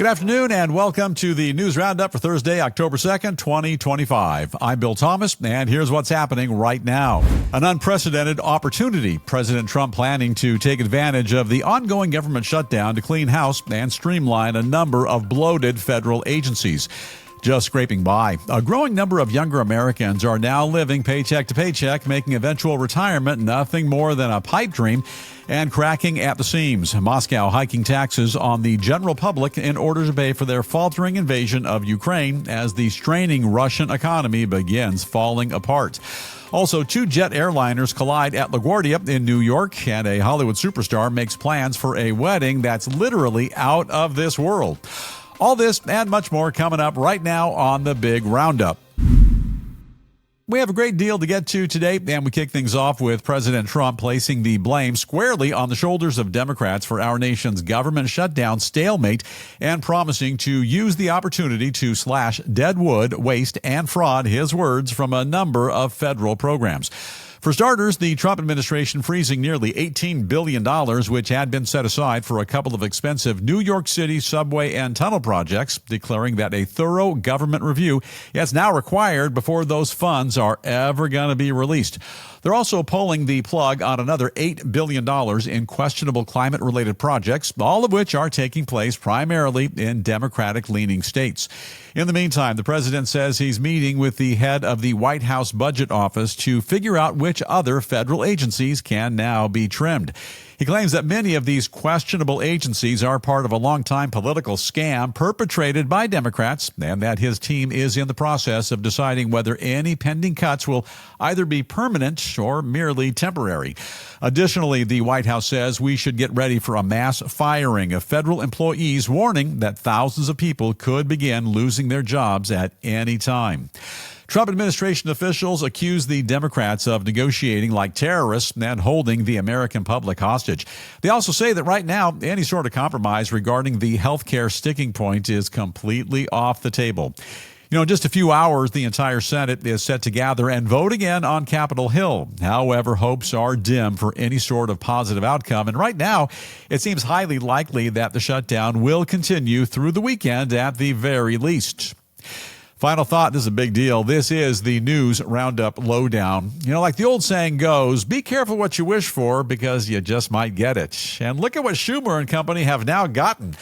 Good afternoon and welcome to the News Roundup for Thursday, October 2nd, 2025. I'm Bill Thomas, and here's what's happening right now. An unprecedented opportunity. President Trump planning to take advantage of the ongoing government shutdown to clean house and streamline a number of bloated federal agencies. Just scraping by. A growing number of younger Americans are now living paycheck to paycheck, making eventual retirement nothing more than a pipe dream and cracking at the seams. Moscow hiking taxes on the general public in order to pay for their faltering invasion of Ukraine as the straining Russian economy begins falling apart. Also, two jet airliners collide at LaGuardia in New York, and a Hollywood superstar makes plans for a wedding that's literally out of this world. All this and much more coming up right now on the Big Roundup. We have a great deal to get to today, and we kick things off with President Trump placing the blame squarely on the shoulders of Democrats for our nation's government shutdown stalemate and promising to use the opportunity to slash dead wood, waste, and fraud, his words, from a number of federal programs. For starters, the Trump administration freezing nearly $18 billion, which had been set aside for a couple of expensive New York City subway and tunnel projects, declaring that a thorough government review is now required before those funds are ever going to be released. They're also pulling the plug on another $8 billion in questionable climate-related projects, all of which are taking place primarily in Democratic-leaning states. In the meantime, the president says he's meeting with the head of the White House Budget Office to figure out which other federal agencies can now be trimmed. He claims that many of these questionable agencies are part of a long-time political scam perpetrated by Democrats, and that his team is in the process of deciding whether any pending cuts will either be permanent or merely temporary. Additionally, the White House says we should get ready for a mass firing of federal employees, warning that thousands of people could begin losing their jobs at any time. Trump administration officials accuse the Democrats of negotiating like terrorists and holding the American public hostage. They also say that right now, any sort of compromise regarding the health care sticking point is completely off the table. In just a few hours, the entire Senate is set to gather and vote again on Capitol Hill. However, hopes are dim for any sort of positive outcome. And right now, it seems highly likely that the shutdown will continue through the weekend at the very least. Final thought, this is a big deal. This is the News Roundup Lowdown. Like the old saying goes, be careful what you wish for because you just might get it. And look at what Schumer and company have now gotten.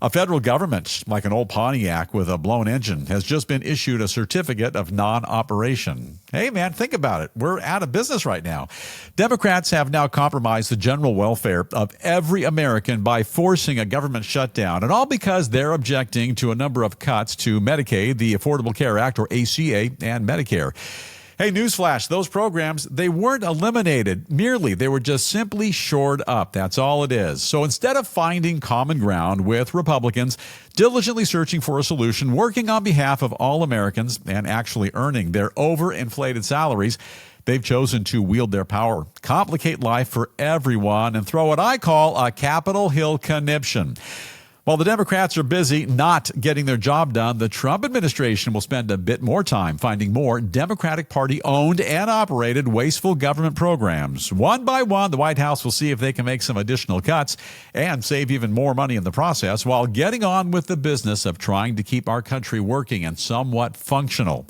A federal government, like an old Pontiac with a blown engine, has just been issued a certificate of non-operation. Hey, man, think about it. We're out of business right now. Democrats have now compromised the general welfare of every American by forcing a government shutdown, and all because they're objecting to a number of cuts to Medicaid, the Affordable Care Act, or ACA, and Medicare. Hey, newsflash, those programs, they weren't eliminated. Merely, they were just simply shored up. That's all it is. So instead of finding common ground with Republicans, diligently searching for a solution, working on behalf of all Americans, and actually earning their overinflated salaries, they've chosen to wield their power, complicate life for everyone, and throw what I call a Capitol Hill conniption. While the Democrats are busy not getting their job done, the Trump administration will spend a bit more time finding more Democratic Party-owned and operated wasteful government programs. One by one, the White House will see if they can make some additional cuts and save even more money in the process while getting on with the business of trying to keep our country working and somewhat functional.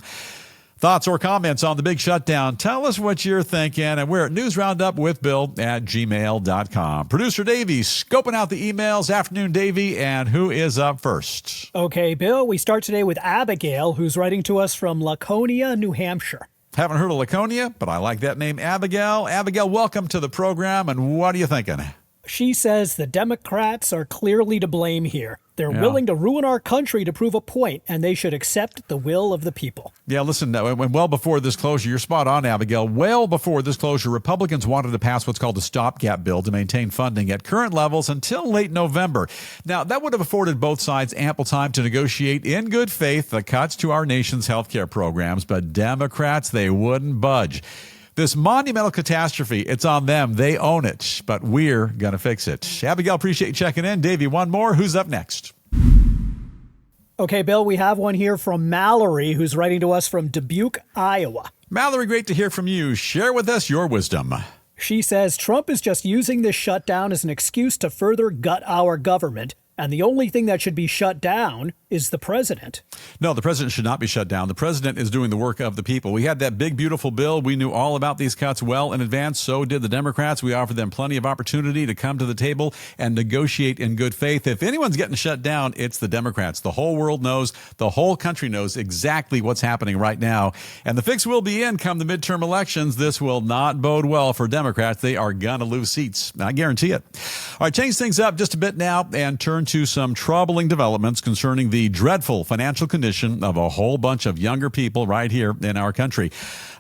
Thoughts or comments on the big shutdown? Tell us what you're thinking, and we're at newsroundupwithbill@gmail.com. Producer Davey scoping out the emails. Afternoon, Davey, and who is up first? Okay, Bill, we start today with Abigail, who's writing to us from Laconia, New Hampshire. Haven't heard of Laconia, but I like that name, Abigail. Abigail, welcome to the program, and what are you thinking? She says the Democrats are clearly to blame here. They're willing to ruin our country to prove a point, and they should accept the will of the people. Yeah, listen, well before this closure, you're spot on, Abigail. Well before this closure, Republicans wanted to pass what's called a stopgap bill to maintain funding at current levels until late November. Now, that would have afforded both sides ample time to negotiate in good faith the cuts to our nation's health care programs, but Democrats, they wouldn't budge. This monumental catastrophe, it's on them. They own it, but we're going to fix it. Abigail, appreciate you checking in. Davey, one more. Who's up next? Okay, Bill, we have one here from Mallory, who's writing to us from Dubuque, Iowa. Mallory, great to hear from you. Share with us your wisdom. She says Trump is just using this shutdown as an excuse to further gut our government. And the only thing that should be shut down is the president. No, the president should not be shut down. The president is doing the work of the people. We had that big, beautiful bill. We knew all about these cuts well in advance. So did the Democrats. We offered them plenty of opportunity to come to the table and negotiate in good faith. If anyone's getting shut down, it's the Democrats. The whole world knows, the whole country knows exactly what's happening right now. And the fix will be in come the midterm elections. This will not bode well for Democrats. They are going to lose seats. I guarantee it. All right, change things up just a bit now and turn to some troubling developments concerning the dreadful financial condition of a whole bunch of younger people right here in our country.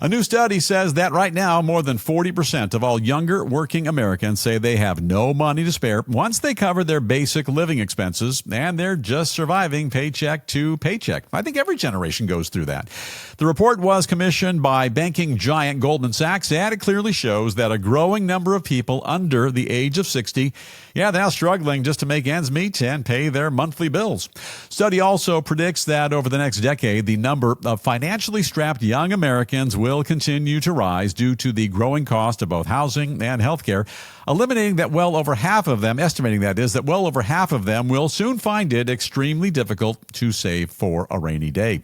A new study says that right now, more than 40% of all younger working Americans say they have no money to spare once they cover their basic living expenses, and they're just surviving paycheck to paycheck. I think every generation goes through that. The report was commissioned by banking giant Goldman Sachs, and it clearly shows that a growing number of people under the age of 60, they're now struggling just to make ends meet and pay their monthly bills. Study also predicts that over the next decade, the number of financially strapped young Americans will continue to rise due to the growing cost of both housing and healthcare, estimating that well over half of them will soon find it extremely difficult to save for a rainy day.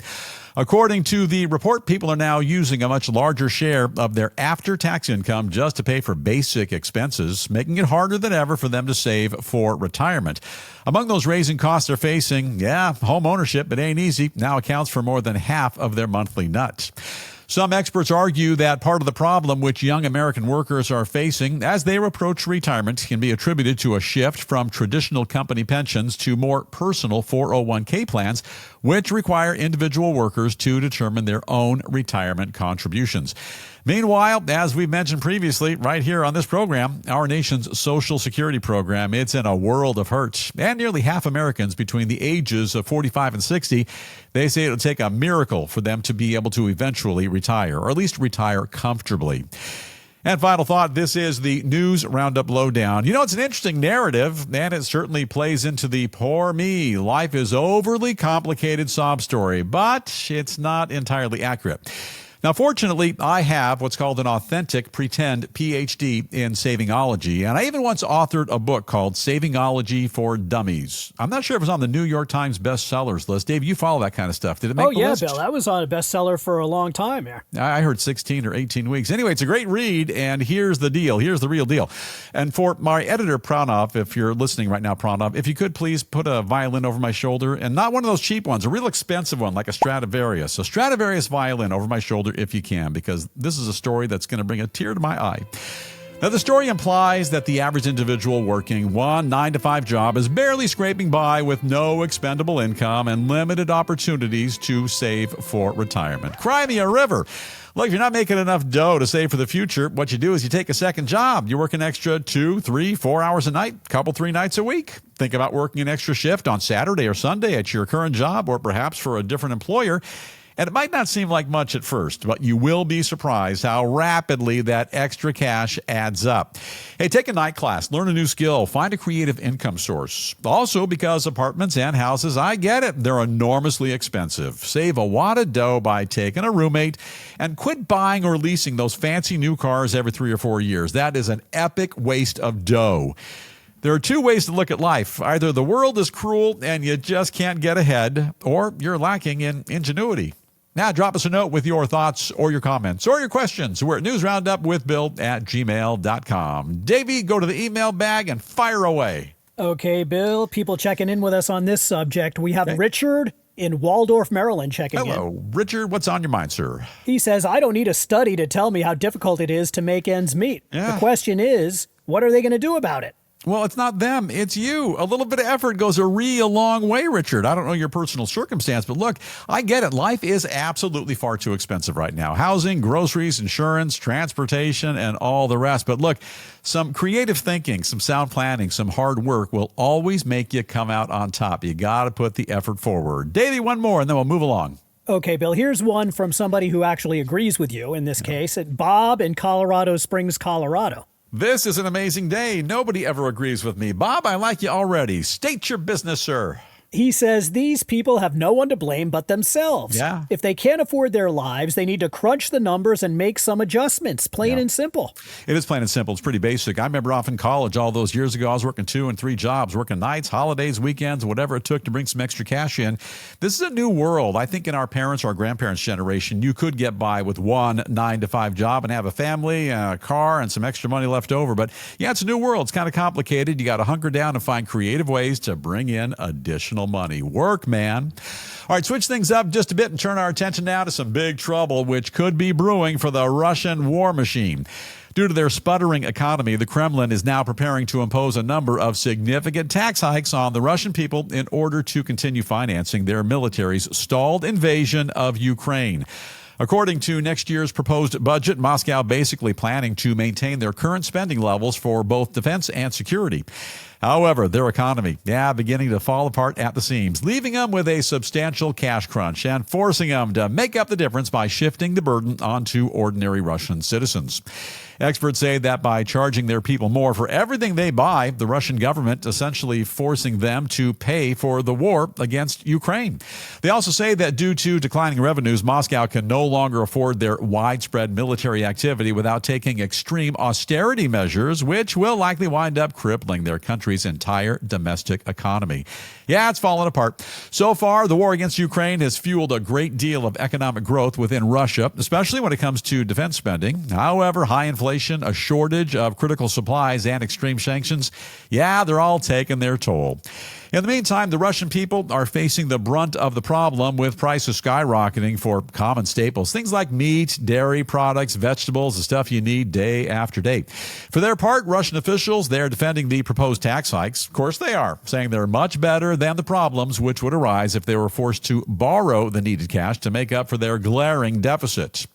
According to the report, people are now using a much larger share of their after-tax income just to pay for basic expenses, making it harder than ever for them to save for retirement. Among those raising costs they're facing, home ownership, it ain't easy, now accounts for more than half of their monthly nut. Some experts argue that part of the problem which young American workers are facing as they approach retirement can be attributed to a shift from traditional company pensions to more personal 401k plans, which require individual workers to determine their own retirement contributions. Meanwhile, as we've mentioned previously, right here on this program, our nation's Social Security program, it's in a world of hurt. And nearly half Americans between the ages of 45 and 60, they say it'll take a miracle for them to be able to eventually retire, or at least retire comfortably. And final thought, this is the News Roundup Lowdown. It's an interesting narrative, and it certainly plays into the poor me, life is overly complicated sob story, but it's not entirely accurate. Now, fortunately, I have what's called an authentic pretend PhD in savingology, and I even once authored a book called Savingology for Dummies. I'm not sure if it was on the New York Times bestsellers list. Dave, you follow that kind of stuff. Did it make the list? Bill, that was on a bestseller for a long time here. I heard 16 or 18 weeks. Anyway, it's a great read, and here's the deal. Here's the real deal. And for my editor, Pranav, if you're listening right now, Pranav, if you could please put a violin over my shoulder, and not one of those cheap ones, a real expensive one like a Stradivarius. A Stradivarius violin over my shoulder if you can, because this is a story that's going to bring a tear to my eye. Now, the story implies that the average individual working one 9-to-5 job is barely scraping by with no expendable income and limited opportunities to save for retirement. Cry me a river. Look, if you're not making enough dough to save for the future, what you do is you take a second job. You work an extra 2, 3, 4 hours a night, couple, 3 nights a week. Think about working an extra shift on Saturday or Sunday at your current job, or perhaps for a different employer. And it might not seem like much at first, but you will be surprised how rapidly that extra cash adds up. Hey, take a night class, learn a new skill, find a creative income source. Also, because apartments and houses, I get it, they're enormously expensive. Save a wad of dough by taking a roommate and quit buying or leasing those fancy new cars every 3 or 4 years. That is an epic waste of dough. There are 2 ways to look at life. Either the world is cruel and you just can't get ahead, or you're lacking in ingenuity. Now, drop us a note with your thoughts or your comments or your questions. We're at newsroundupwithbill@gmail.com. Davey, go to the email bag and fire away. Okay, Bill, people checking in with us on this subject. We have Richard in Waldorf, Maryland checking in. Hello, Richard. What's on your mind, sir? He says, I don't need a study to tell me how difficult it is to make ends meet. Yeah. The question is, what are they going to do about it? Well, it's not them, it's you. A little bit of effort goes a real long way, Richard. I don't know your personal circumstance, but look, I get it. Life is absolutely far too expensive right now. Housing, groceries, insurance, transportation, and all the rest. But look, some creative thinking, some sound planning, some hard work will always make you come out on top. You got to put the effort forward. Davey, one more, and then we'll move along. Okay, Bill, here's one from somebody who actually agrees with you in this case. Bob in Colorado Springs, Colorado. This is an amazing day. Nobody ever agrees with me. Bob, I like you already. State your business, sir. He says these people have no one to blame but themselves. Yeah. If they can't afford their lives, they need to crunch the numbers and make some adjustments, plain and simple. It is plain and simple. It's pretty basic. I remember off in college all those years ago, I was working 2 and 3 jobs, working nights, holidays, weekends, whatever it took to bring some extra cash in. This is a new world. I think in our parents' or grandparents' generation, you could get by with one 9-to-5 job and have a family, and a car, and some extra money left over. But yeah, it's a new world. It's kind of complicated. You got to hunker down and find creative ways to bring in additional money. Work, man. All right, switch things up just a bit and turn our attention now to some big trouble, which could be brewing for the Russian war machine. Due to their sputtering economy, the Kremlin is now preparing to impose a number of significant tax hikes on the Russian people in order to continue financing their military's stalled invasion of Ukraine. According to next year's proposed budget, Moscow basically planning to maintain their current spending levels for both defense and security. However, their economy, beginning to fall apart at the seams, leaving them with a substantial cash crunch and forcing them to make up the difference by shifting the burden onto ordinary Russian citizens. Experts say that by charging their people more for everything they buy, the Russian government essentially forcing them to pay for the war against Ukraine. They also say that due to declining revenues, Moscow can no longer afford their widespread military activity without taking extreme austerity measures, which will likely wind up crippling their country's entire domestic economy. Yeah, it's fallen apart. So far, the war against Ukraine has fueled a great deal of economic growth within Russia, especially when it comes to defense spending. However, high inflation, a shortage of critical supplies, and extreme sanctions, they're all taking their toll. In the meantime, the Russian people are facing the brunt of the problem with prices skyrocketing for common staples, things like meat, dairy products, vegetables, the stuff you need day after day. For their part, Russian officials, they're defending the proposed tax hikes. Of course they are, saying they're much better than the problems which would arise if they were forced to borrow the needed cash to make up for their glaring deficits.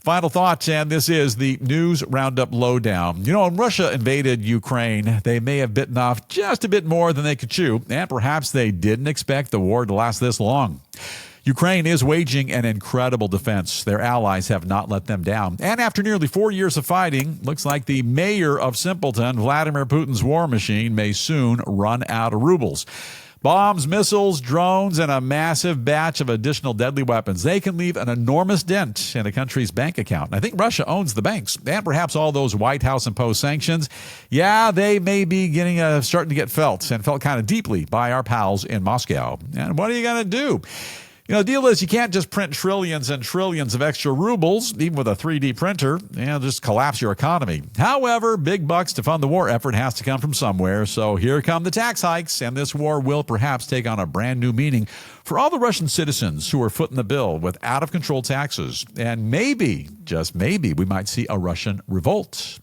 Final thought, and this is the News Roundup Lowdown. When Russia invaded Ukraine, they may have bitten off just a bit more than they could chew, and perhaps they didn't expect the war to last this long. Ukraine is waging an incredible defense. Their allies have not let them down. And after nearly 4 years of fighting, looks like the mayor of Simpleton, Vladimir Putin's war machine, may soon run out of rubles. Bombs, missiles, drones, and a massive batch of additional deadly weapons. They can leave an enormous dent in a country's bank account. And I think Russia owns the banks. And perhaps all those White House-imposed sanctions, they may be starting to get felt, and felt kind of deeply by our pals in Moscow. And what are you going to do? The deal is you can't just print trillions and trillions of extra rubles, even with a 3D printer, just collapse your economy. However, big bucks to fund the war effort has to come from somewhere, so here come the tax hikes, and this war will perhaps take on a brand new meaning for all the Russian citizens who are footing the bill with out-of-control taxes. And maybe, just maybe, we might see a Russian revolt.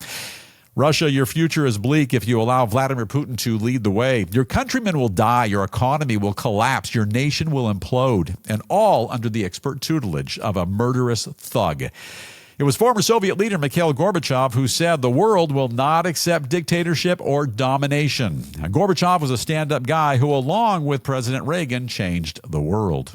Russia, your future is bleak if you allow Vladimir Putin to lead the way. Your countrymen will die, your economy will collapse, your nation will implode, and all under the expert tutelage of a murderous thug. It was former Soviet leader Mikhail Gorbachev who said the world will not accept dictatorship or domination. Now, Gorbachev was a stand-up guy who, along with President Reagan, changed the world.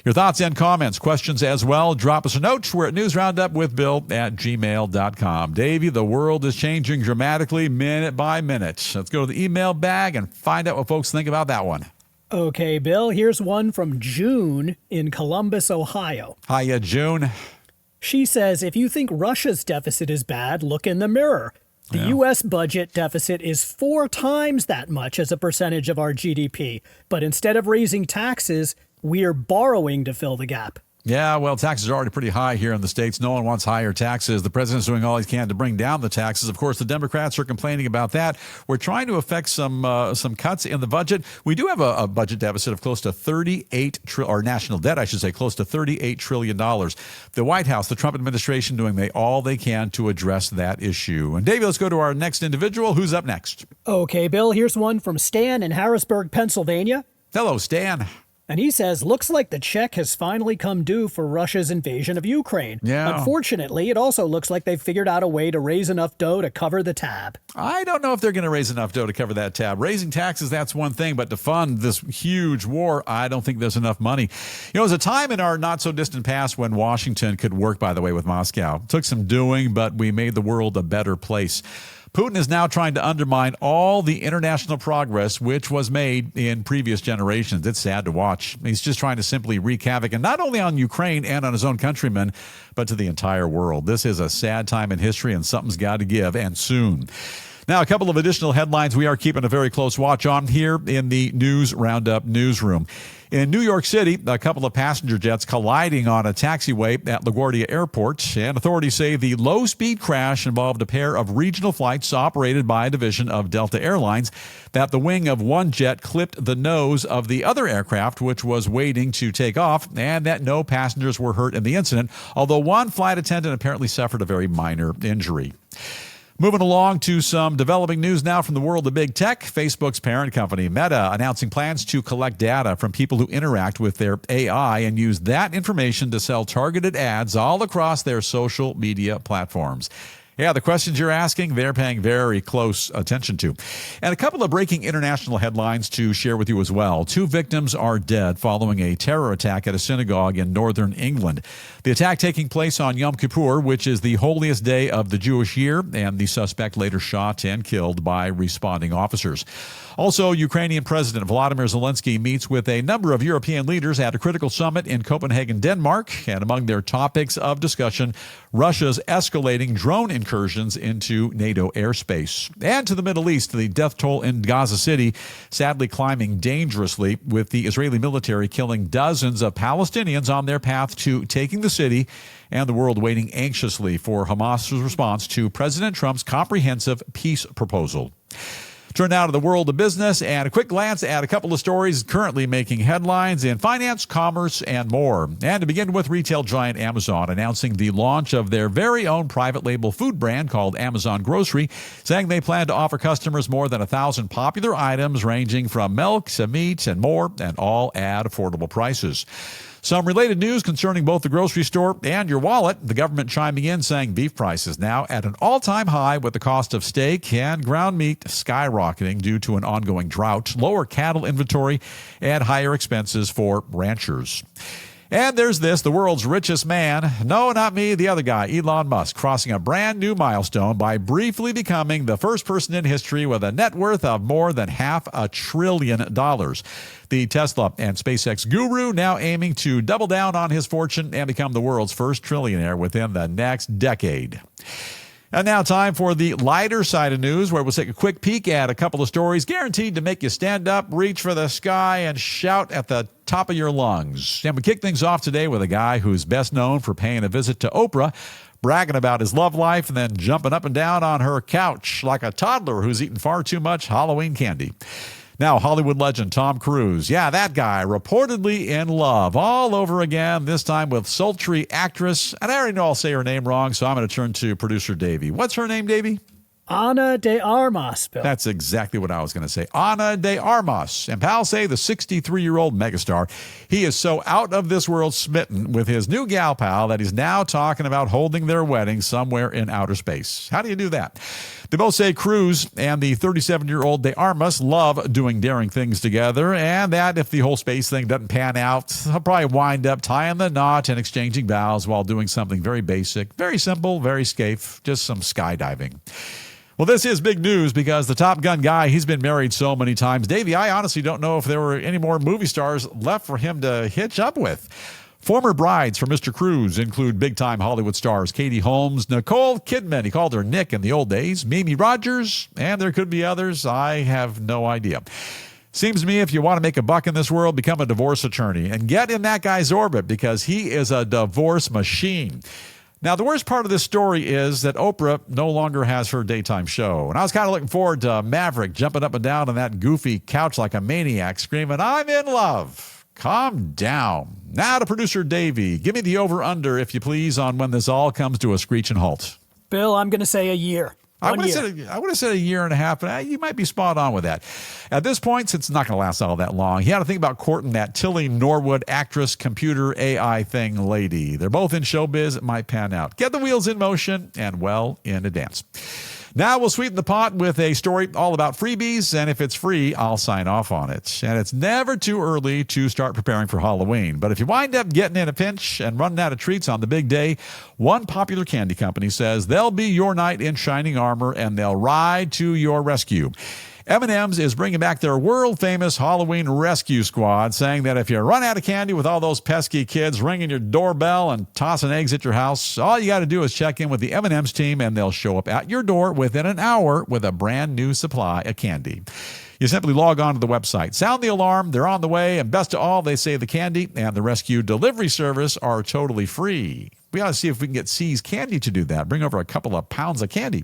Your thoughts and comments, questions as well, drop us a note. We're at newsroundupwithbill@gmail.com. Davey, the world is changing dramatically minute by minute. Let's go to the email bag and find out what folks think about that one. Okay, Bill, here's one from June in Columbus, Ohio. Hiya, June. She says, if you think Russia's deficit is bad, look in the mirror. The U.S. budget deficit is 4 times that much as a percentage of our GDP. But instead of raising taxes, we're borrowing to fill the gap. Yeah, well, taxes are already pretty high here in the States. No one wants higher taxes. The president's doing all he can to bring down the taxes. Of course, the Democrats are complaining about that. We're trying to effect some cuts in the budget. We do have a budget deficit of close to or national debt, I should say, close to $38 trillion. The White House, the Trump administration, doing all they can to address that issue. And David, let's go to our next individual. Who's up next? Okay, Bill, here's one from Stan in Harrisburg, Pennsylvania. Hello, Stan. And he says, looks like the check has finally come due for Russia's invasion of Ukraine. Yeah. Unfortunately, it also looks like they've figured out a way to raise enough dough to cover the tab. I don't know if they're going to raise enough dough to cover that tab. Raising taxes, that's one thing, but to fund this huge war, I don't think there's enough money. There was a time in our not-so-distant past when Washington could work, by the way, with Moscow. It took some doing, but we made the world a better place. Putin is now trying to undermine all the international progress which was made in previous generations. It's sad to watch. He's just trying to simply wreak havoc, and not only on Ukraine and on his own countrymen, but to the entire world. This is a sad time in history, and something's got to give, and soon. Now, a couple of additional headlines we are keeping a very close watch on here in the News Roundup newsroom. In New York City, a couple of passenger jets colliding on a taxiway at LaGuardia Airport, and authorities say the low-speed crash involved a pair of regional flights operated by a division of Delta Airlines, that the wing of one jet clipped the nose of the other aircraft, which was waiting to take off, and that no passengers were hurt in the incident, although one flight attendant apparently suffered a very minor injury. Moving along to some developing news now from the world of big tech. Facebook's parent company, Meta, announcing plans to collect data from people who interact with their AI and use that information to sell targeted ads all across their social media platforms. Yeah, the questions you're asking, they're paying very close attention to. And a couple of breaking international headlines to share with you as well. 2 victims are dead following a terror attack at a synagogue in northern England. The attack taking place on Yom Kippur, which is the holiest day of the Jewish year, and the suspect later shot and killed by responding officers. Also, Ukrainian President Volodymyr Zelensky meets with a number of European leaders at a critical summit in Copenhagen, Denmark, and among their topics of discussion, Russia's escalating drone incursions into NATO airspace. And to the Middle East, the death toll in Gaza City sadly climbing dangerously, with the Israeli military killing dozens of Palestinians on their path to taking the city, and the world waiting anxiously for Hamas's response to President Trump's comprehensive peace proposal. Turn now to the world of business and a quick glance at a couple of stories currently making headlines in finance, commerce, and more. And to begin with, retail giant Amazon announcing the launch of their very own private label food brand called Amazon Grocery, saying they plan to offer customers more than 1,000 popular items ranging from milk to meat and more, and all at affordable prices. Some related news concerning both the grocery store and your wallet. The government chiming in saying beef prices now at an all-time high, with the cost of steak and ground meat skyrocketing due to an ongoing drought, lower cattle inventory, and higher expenses for ranchers. And there's this, the world's richest man, no, not me, the other guy, Elon Musk, crossing a brand new milestone by briefly becoming the first person in history with a net worth of more than $500 billion. The Tesla and SpaceX guru now aiming to double down on his fortune and become the world's first trillionaire within the next decade. And now time for the lighter side of news, where we'll take a quick peek at a couple of stories guaranteed to make you stand up, reach for the sky, and shout at the top of your lungs. And we kick things off today with a guy who's best known for paying a visit to Oprah, bragging about his love life, and then jumping up and down on her couch like a toddler who's eaten far too much Halloween candy. Now, Hollywood legend Tom Cruise, yeah, that guy, reportedly in love all over again, this time with sultry actress, and I already know I'll say her name wrong, so I'm going to turn to producer Davey. What's her name, Davey? Ana de Armas, Bill. That's exactly what I was going to say. Ana de Armas. And pal say the 63-year-old megastar, he is so out of this world smitten with his new gal pal that he's now talking about holding their wedding somewhere in outer space. How do you do that? They both say Cruise and the 37-year-old de Armas love doing daring things together, and that if the whole space thing doesn't pan out, they'll probably wind up tying the knot and exchanging vows while doing something very basic, very simple, very safe, just some skydiving. Well, this is big news because the Top Gun guy, he's been married so many times. Davey, I honestly don't know if there were any more movie stars left for him to hitch up with. Former brides for Mr. Cruise include big-time Hollywood stars Katie Holmes, Nicole Kidman, he called her Nick in the old days, Mimi Rogers, and there could be others. I have no idea. Seems to me if you want to make a buck in this world, become a divorce attorney and get in that guy's orbit because he is a divorce machine. Now, the worst part of this story is that Oprah no longer has her daytime show. And I was kind of looking forward to Maverick jumping up and down on that goofy couch like a maniac, screaming, "I'm in love." Calm down. Now to producer Davey. Give me the over-under, if you please, on when this all comes to a screeching halt. Bill, I'm going to say a year. I would have said a year and a half, but you might be spot on with that. At this point, it's not going to last all that long. You had to think about courting that Tilly Norwood actress, computer AI thing lady. They're both in showbiz. It might pan out. Get the wheels in motion and well in advance. Now we'll sweeten the pot with a story all about freebies, and if it's free, I'll sign off on it. And it's never too early to start preparing for Halloween. But if you wind up getting in a pinch and running out of treats on the big day, one popular candy company says they'll be your knight in shining armor and they'll ride to your rescue. M&M's is bringing back their world-famous Halloween rescue squad, saying that if you run out of candy with all those pesky kids ringing your doorbell and tossing eggs at your house, all you got to do is check in with the M&M's team, and they'll show up at your door within an hour with a brand new supply of candy. You simply log on to the website, sound the alarm, they're on the way, and best of all, they say the candy and the rescue delivery service are totally free. We ought to see if we can get C's Candy to do that. Bring over a couple of pounds of candy.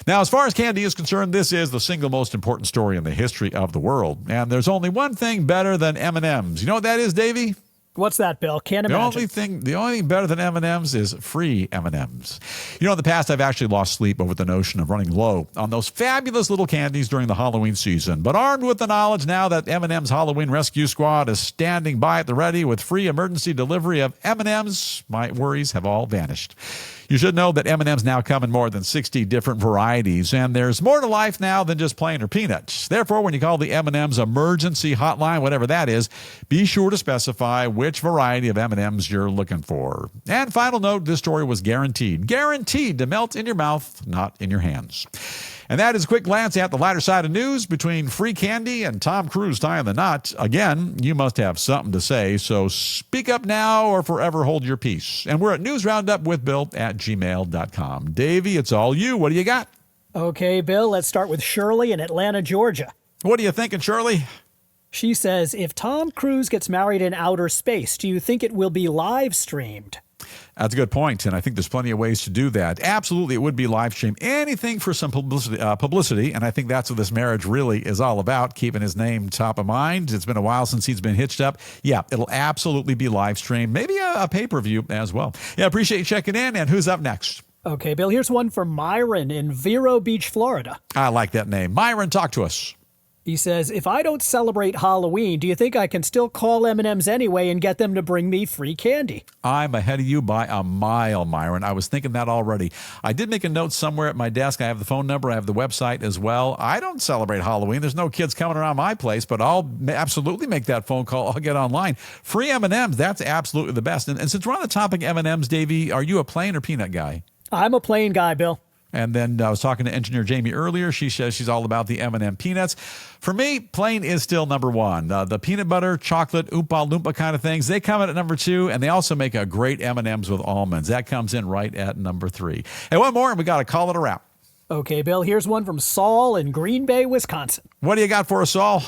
Now, as far as candy is concerned, this is the single most important story in the history of the world. And there's only one thing better than M&M's. You know what that is, Davey? What's that, Bill? Can't imagine. The only thing better than M&M's is free M&M's. You know, in the past, I've actually lost sleep over the notion of running low on those fabulous little candies during the Halloween season. But armed with the knowledge now that M&M's Halloween Rescue Squad is standing by at the ready with free emergency delivery of M&M's, my worries have all vanished. You should know that M&M's now come in more than 60 different varieties, and there's more to life now than just plain or peanuts. Therefore, when you call the M&M's emergency hotline, whatever that is, be sure to specify which variety of M&M's you're looking for. And final note, this story was guaranteed to melt in your mouth, not in your hands. And that is a quick glance at the lighter side of news between free candy and Tom Cruise tying the knot. Again, you must have something to say, so speak up now or forever hold your peace. And we're at newsroundupwithbill@gmail.com. Davey, it's all you. What do you got? Okay, Bill, let's start with Shirley in Atlanta, Georgia. What are you thinking, Shirley? She says, if Tom Cruise gets married in outer space, do you think it will be live streamed? That's a good point, and I think there's plenty of ways to do that. Absolutely, it would be live stream. Anything for some publicity, and I think that's what this marriage really is all about, keeping his name top of mind. It's been a while since he's been hitched up. Yeah, it'll absolutely be live streamed, maybe a pay-per-view as well. Yeah, appreciate you checking in, and who's up next? Okay, Bill, here's one from Myron in Vero Beach, Florida. I like that name. Myron, talk to us. He says, if I don't celebrate Halloween, do you think I can still call M&M's anyway and get them to bring me free candy? I'm ahead of you by a mile, Myron. I was thinking that already. I did make a note somewhere at my desk. I have the phone number. I have the website as well. I don't celebrate Halloween. There's no kids coming around my place, but I'll absolutely make that phone call. I'll get online. Free M&M's, that's absolutely the best. And since we're on the topic of M&M's, Davey, are you a plain or peanut guy? I'm a plain guy, Bill. And then I was talking to engineer Jamie earlier. She says she's all about the M&M peanuts. For me, plain is still number one. The peanut butter, chocolate, Oompa Loompa kind of things, they come in at number two, and they also make a great M&M's with almonds. That comes in right at number three. And one more, and we got to call it a wrap. Okay, Bill, here's one from Saul in Green Bay, Wisconsin. What do you got for us, Saul?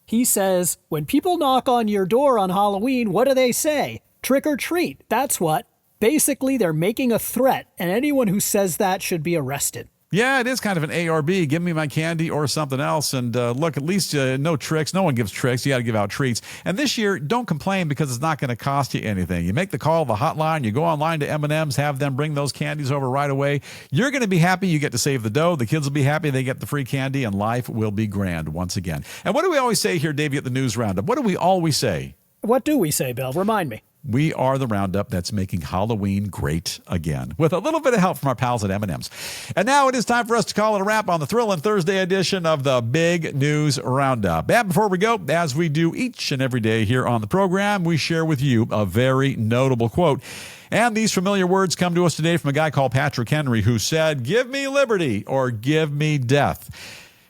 He says, when people knock on your door on Halloween, what do they say? Trick or treat, that's what. Basically, they're making a threat, and anyone who says that should be arrested. Yeah, it is kind of an A or B. Give me my candy or something else. And look, at least no tricks. No one gives tricks. You got to give out treats. And this year, don't complain because it's not going to cost you anything. You make the call, the hotline. You go online to M&M's, have them bring those candies over right away. You're going to be happy. You get to save the dough. The kids will be happy. They get the free candy, and life will be grand once again. And what do we always say here, Davey, at the News Roundup? What do we always say? What do we say, Bill? Remind me. We are the Roundup that's making Halloween great again, with a little bit of help from our pals at M&M's. And now it is time for us to call it a wrap on the Thrilling Thursday edition of the Big News Roundup. And before we go, as we do each and every day here on the program, we share with you a very notable quote. And these familiar words come to us today from a guy called Patrick Henry, who said, "Give me liberty or give me death."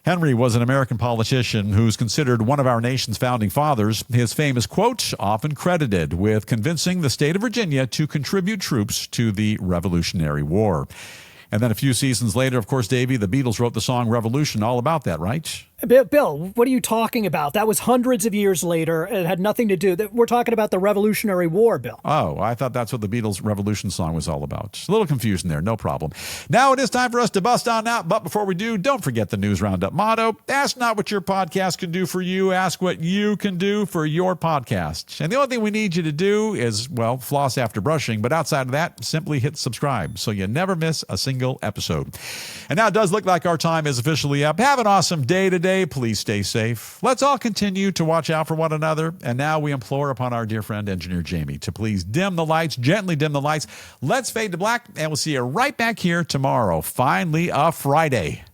Henry was an American politician who's considered one of our nation's founding fathers. His famous quote, often credited with convincing the state of Virginia to contribute troops to the Revolutionary War. And then a few seasons later, of course, Davey, the Beatles wrote the song Revolution, all about that, right? Bill, what are you talking about? That was hundreds of years later. It had nothing to do. We're talking about the Revolutionary War, Bill. Oh, I thought that's what the Beatles' Revolution song was all about. A little confusion there, no problem. Now it is time for us to bust on out. But before we do, don't forget the News Roundup motto. Ask not what your podcast can do for you. Ask what you can do for your podcast. And the only thing we need you to do is, well, floss after brushing. But outside of that, simply hit subscribe so you never miss a single episode. And now it does look like our time is officially up. Have an awesome day today. today. Please stay safe. Let's all continue to watch out for one another. And now we implore upon our dear friend, Engineer Jamie, to please dim the lights, gently dim the lights. Let's fade to black, and we'll see you right back here tomorrow. Finally, a Friday.